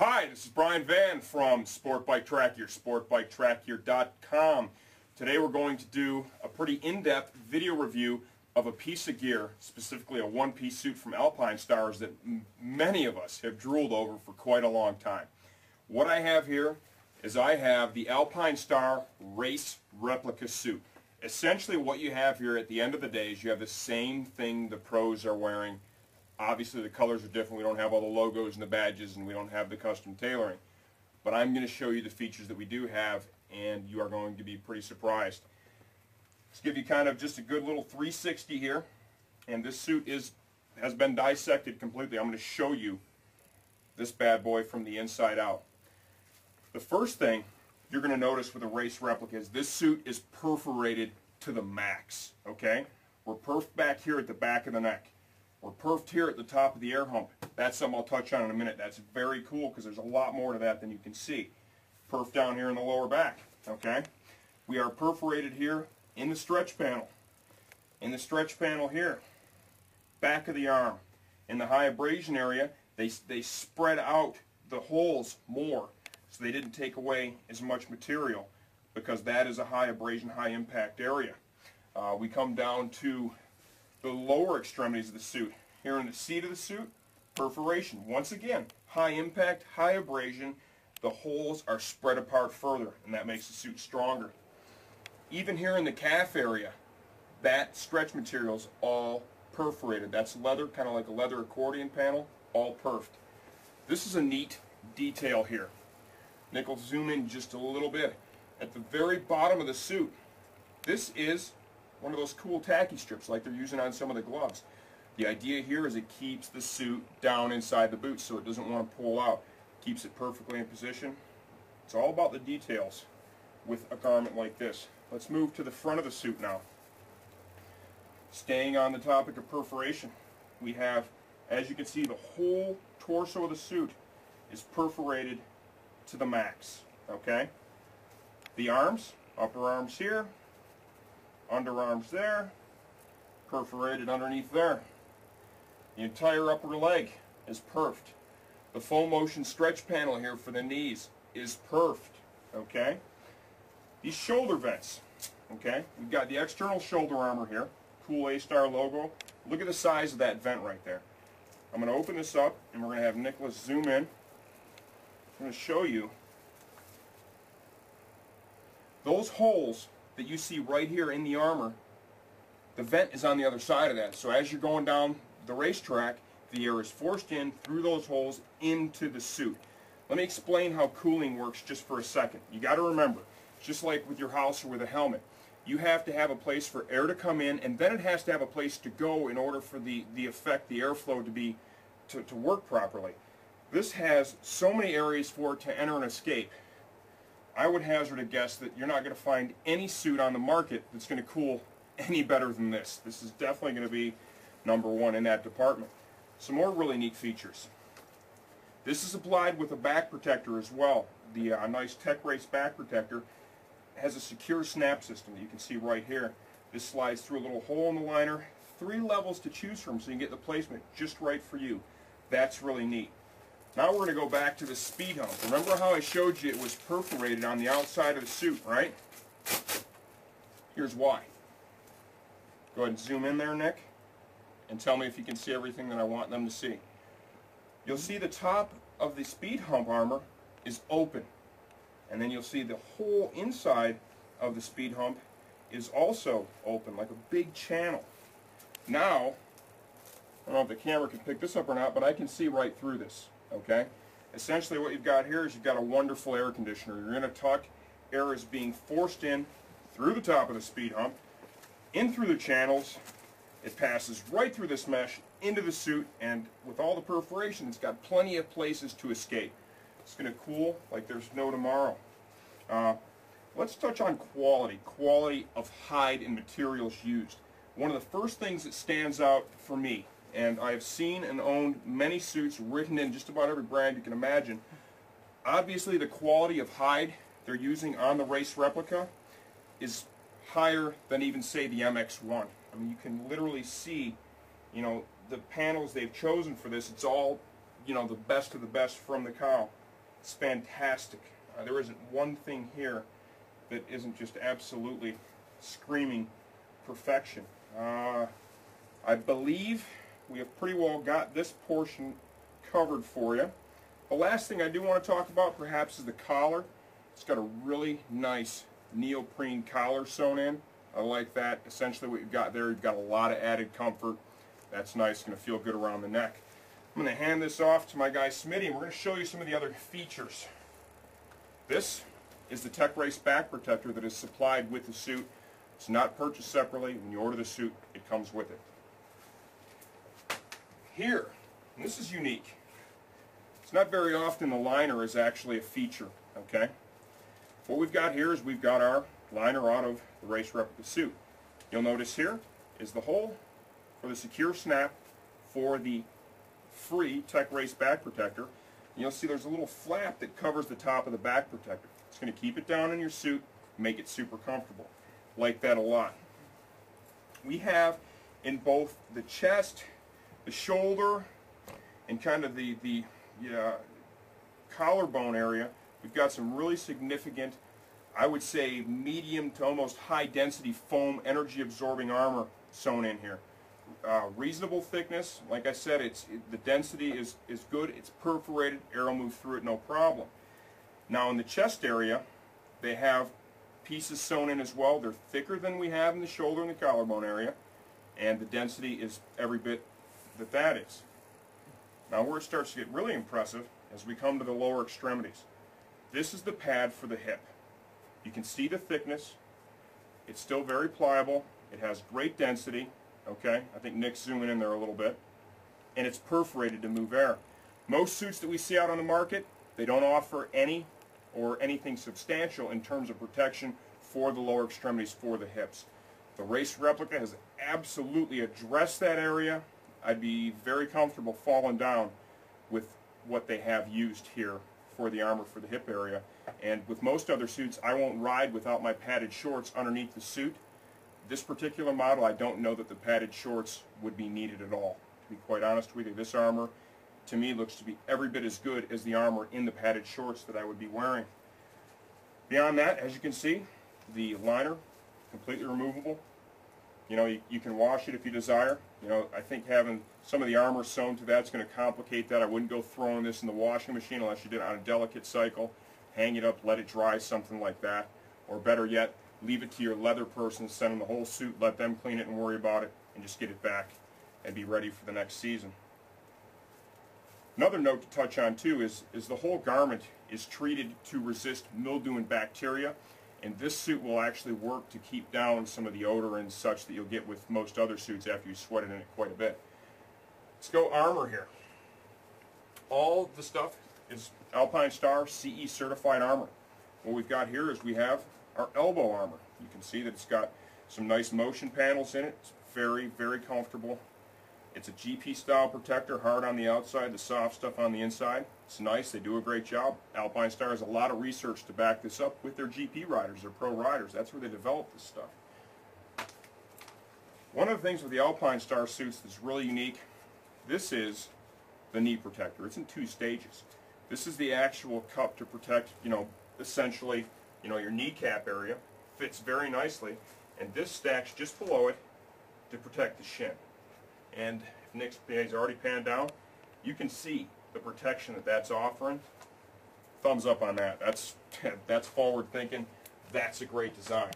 Hi, this is Brian Van from Sport Bike Track Gear, sportbiketrackgear.com. Today we're going to do a pretty in-depth video review of a piece of gear, specifically a one-piece suit from Alpinestars that many of us have drooled over for quite a long time. What I have here is I have the Alpinestars Race Replica suit. Essentially what you have here at the end of the day is you have the same thing the pros are wearing. Obviously the colors are different, we don't have all the logos and the badges, and we don't have the custom tailoring. But I'm going to show you the features that we do have, and you are going to be pretty surprised. Let's give you kind of just a good little 360 here, and this suit has been dissected completely. I'm going to show you this bad boy from the inside out. The first thing you're going to notice with a race replica is this suit is perforated to the max. Okay? We're perfed back here at the back of the neck. We're perfed here at the top of the air hump. That's something I'll touch on in a minute. That's very cool because there's a lot more to that than you can see. Perf down here in the lower back. Okay? We are perforated here in the stretch panel. In the stretch panel here. Back of the arm. In the high abrasion area, they spread out the holes more, so they didn't take away as much material, because that is a high abrasion, high impact area. We come down to the lower extremities of the suit. Here in the seat of the suit, perforation. Once again, high impact, high abrasion. The holes are spread apart further, and that makes the suit stronger. Even here in the calf area, that stretch material is all perforated. That's leather, kind of like a leather accordion panel, all perfed. This is a neat detail here. Nick will zoom in just a little bit. At the very bottom of the suit, this is one of those cool tacky strips like they're using on some of the gloves. The idea here is it keeps the suit down inside the boot so it doesn't want to pull out. Keeps it perfectly in position. It's all about the details with a garment like this. Let's move to the front of the suit now. Staying on the topic of perforation, we have, as you can see, the whole torso of the suit is perforated to the max. Okay? The arms, upper arms here, underarms there, perforated underneath there. The entire upper leg is perfed. The full motion stretch panel here for the knees is perfed. Okay? These shoulder vents. Okay? We've got the external shoulder armor here. Cool A-Star logo. Look at the size of that vent right there. I'm going to open this up and we're going to have Nicholas zoom in. I'm going to show you those holes that you see right here in the armor. The vent is on the other side of that. So as you're going down the racetrack, the air is forced in through those holes into the suit. Let me explain how cooling works just for a second. You got to remember, just like with your house or with a helmet, you have to have a place for air to come in, and then it has to have a place to go in order for the effect, the airflow to work properly. This has so many areas for it to enter and escape. I would hazard a guess that you're not going to find any suit on the market that's going to cool any better than this. This is definitely going to be number one in that department. Some more really neat features. This is supplied with a back protector as well. The nice Tech Race back protector has a secure snap system that you can see right here. This slides through a little hole in the liner. 3 levels to choose from, so you can get the placement just right for you. That's really neat. Now we're going to go back to the speed hump. Remember how I showed you it was perforated on the outside of the suit, right? Here's why. Go ahead and zoom in there, Nick, and tell me if you can see everything that I want them to see. You'll see the top of the speed hump armor is open. And then you'll see the whole inside of the speed hump is also open, like a big channel. Now, I don't know if the camera can pick this up or not, but I can see right through this. Okay? Essentially what you've got here is you've got a wonderful air conditioner. You're going to tuck, air is being forced in through the top of the speed hump, in through the channels. It passes right through this mesh into the suit, and with all the perforation, it's got plenty of places to escape. It's going to cool like there's no tomorrow. Let's touch on quality of hide and materials used. One of the first things that stands out for me, and I have seen and owned many suits written in just about every brand you can imagine. Obviously the quality of hide they're using on the race replica is higher than even, say, the MX-1. I mean, you can literally see, you know, the panels they've chosen for this. It's all, you know, the best of the best from the cow. It's fantastic. There isn't one thing here that isn't just absolutely screaming perfection. I believe we have pretty well got this portion covered for you. The last thing I do want to talk about perhaps is the collar. It's got a really nice neoprene collar sewn in. I like that. Essentially what you've got there, you've got a lot of added comfort. That's nice, going to feel good around the neck. I'm going to hand this off to my guy Smitty, and we're going to show you some of the other features. This is the Tech Race back protector that is supplied with the suit. It's not purchased separately. When you order the suit, it comes with it. Here, and this is unique. It's not very often the liner is actually a feature, okay? What we've got here is we've got our liner out of the Race Replica suit. You'll notice here is the hole for the secure snap for the free Tech Race back protector. And you'll see there's a little flap that covers the top of the back protector. It's going to keep it down in your suit, make it super comfortable. Like that a lot. We have in both the chest, the shoulder, and kind of the collarbone area, we've got some really significant, I would say medium to almost high density foam energy absorbing armor sewn in here. Reasonable thickness, like I said, the density is good, it's perforated, air will move through it no problem. Now in the chest area, they have pieces sewn in as well. They're thicker than we have in the shoulder and the collarbone area, and the density is every bit that is. Now where it starts to get really impressive as we come to the lower extremities. This is the pad for the hip. You can see the thickness. It's still very pliable. It has great density. Okay, I think Nick's zooming in there a little bit. And it's perforated to move air. Most suits that we see out on the market, they don't offer any or anything substantial in terms of protection for the lower extremities, for the hips. The Race Replica has absolutely addressed that area. I'd be very comfortable falling down with what they have used here for the armor for the hip area. And with most other suits, I won't ride without my padded shorts underneath the suit. This particular model, I don't know that the padded shorts would be needed at all. To be quite honest with you, this armor, to me, looks to be every bit as good as the armor in the padded shorts that I would be wearing. Beyond that, as you can see, the liner, completely removable. You know, you can wash it if you desire. You know, I think having some of the armor sewn to that's going to complicate that. I wouldn't go throwing this in the washing machine unless you did it on a delicate cycle. Hang it up, let it dry, something like that. Or better yet, leave it to your leather person, send them the whole suit, let them clean it and worry about it, and just get it back and be ready for the next season. Another note to touch on too is the whole garment is treated to resist mildew and bacteria, and this suit will actually work to keep down some of the odor and such that you'll get with most other suits after you sweat it in it quite a bit. Let's go armor here. All the stuff is Alpinestars CE certified armor. What we've got here is we have our elbow armor. You can see that it's got some nice motion panels in it. It's very, very comfortable. It's a GP style protector, hard on the outside, the soft stuff on the inside. It's nice, they do a great job. Alpinestars has a lot of research to back this up with their GP riders, their pro riders. That's where they develop this stuff. One of the things with the Alpinestars suits that's really unique, this is the knee protector. It's in 2 stages. This is the actual cup to protect, you know, essentially, you know, your kneecap area. Fits very nicely, and this stacks just below it to protect the shin. And if Nick's already panned down, you can see the protection that that's offering. Thumbs up on that. That's forward thinking. That's a great design.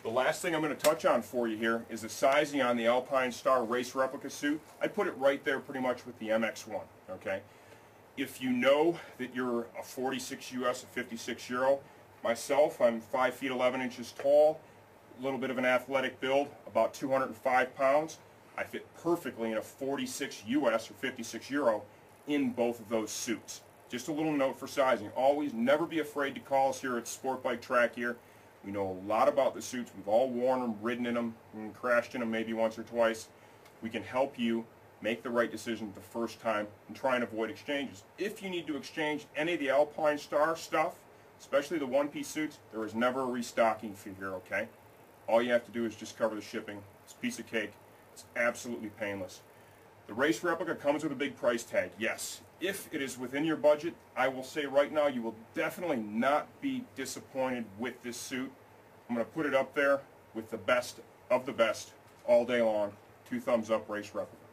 The last thing I'm going to touch on for you here is the sizing on the Alpinestars Race Replica suit. I put it right there pretty much with the MX-1. Okay. If you know that you're a 46 US, a 56 Euro, myself, I'm 5 feet 11 inches tall, a little bit of an athletic build, about 205 pounds. I fit perfectly in a 46 US or 56 Euro in both of those suits. Just a little note for sizing. Always, never be afraid to call us here at Sport Bike Track here. We know a lot about the suits. We've all worn them, ridden in them, and crashed in them maybe once or twice. We can help you make the right decision the first time and try and avoid exchanges. If you need to exchange any of the Alpinestars stuff, especially the one-piece suits, there is never a restocking fee here, okay? All you have to do is just cover the shipping. It's a piece of cake. It's absolutely painless. The race replica comes with a big price tag, yes. If it is within your budget, I will say right now you will definitely not be disappointed with this suit. I'm going to put it up there with the best of the best all day long. 2 thumbs up, race replica.